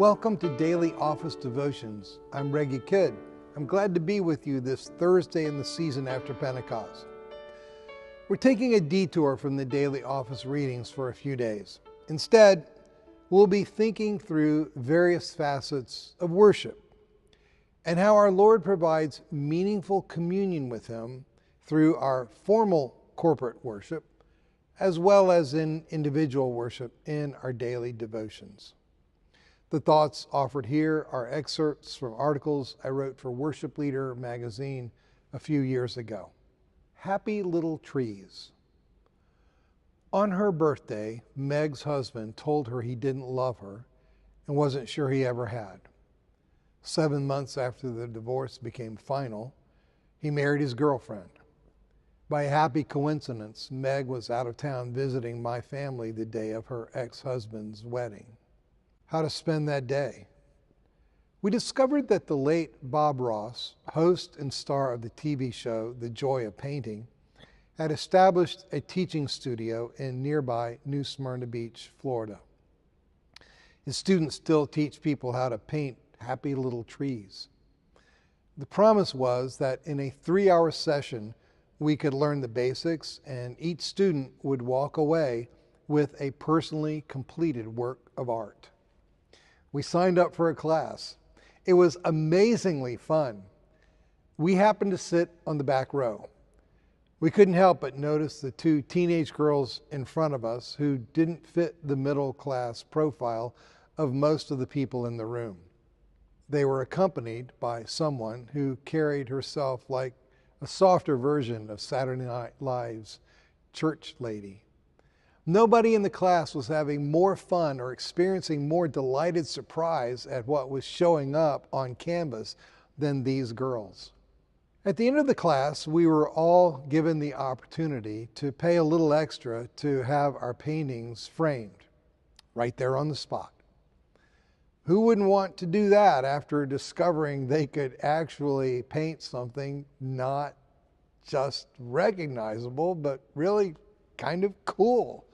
Welcome to Daily Office Devotions. I'm Reggie Kidd. I'm glad to be with you this Thursday in the season after Pentecost. We're taking a detour from the daily office readings for a few days. Instead, we'll be thinking through various facets of worship and how our Lord provides meaningful communion with Him through our formal corporate worship, as well as in individual worship in our daily devotions. The thoughts offered here are excerpts from articles I wrote for Worship Leader magazine a few years ago. Happy Little Trees. On her birthday, Meg's husband told her he didn't love her and wasn't sure he ever had. 7 months after the divorce became final, he married his girlfriend. By a happy coincidence, Meg was out of town visiting my family the day of her ex-husband's wedding. How to spend that day? We discovered that the late Bob Ross, host and star of the TV show The Joy of Painting, had established a teaching studio in nearby New Smyrna Beach, Florida. His students still teach people how to paint happy little trees. The promise was that in a 3-hour session, we could learn the basics and each student would walk away with a personally completed work of art. We signed up for a class. It was amazingly fun. We happened to sit on the back row. We couldn't help but notice the 2 teenage girls in front of us who didn't fit the middle class profile of most of the people in the room. They were accompanied by someone who carried herself like a softer version of Saturday Night Live's church lady. Nobody in the class was having more fun or experiencing more delighted surprise at what was showing up on canvas than these girls. At the end of the class, we were all given the opportunity to pay a little extra to have our paintings framed right there on the spot. Who wouldn't want to do that after discovering they could actually paint something not just recognizable, but really kind of cool?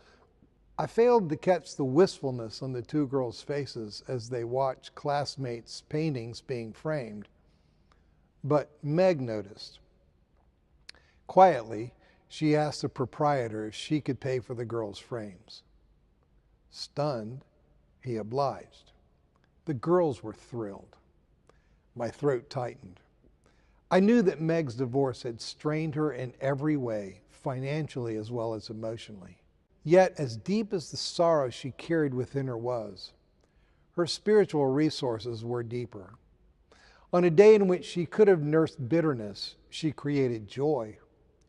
I failed to catch the wistfulness on the 2 girls' faces as they watched classmates' paintings being framed, but Meg noticed. Quietly, she asked the proprietor if she could pay for the girls' frames. Stunned, he obliged. The girls were thrilled. My throat tightened. I knew that Meg's divorce had strained her in every way, financially as well as emotionally. Yet, as deep as the sorrow she carried within her was, her spiritual resources were deeper. On a day in which she could have nursed bitterness, she created joy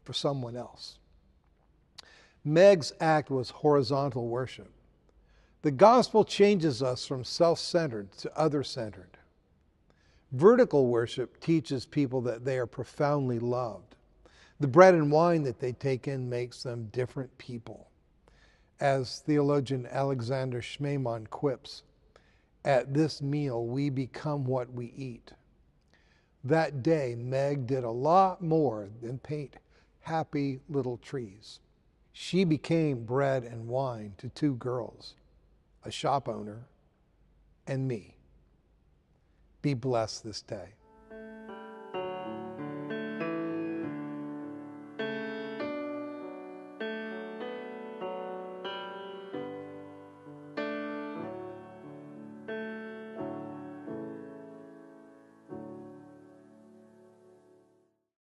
for someone else. Meg's act was horizontal worship. The gospel changes us from self-centered to other-centered. Vertical worship teaches people that they are profoundly loved. The bread and wine that they take in makes them different people. As theologian Alexander Schmemann quips, at this meal we become what we eat. That day, Meg did a lot more than paint happy little trees. She became bread and wine to 2 girls, a shop owner, and me. Be blessed this day.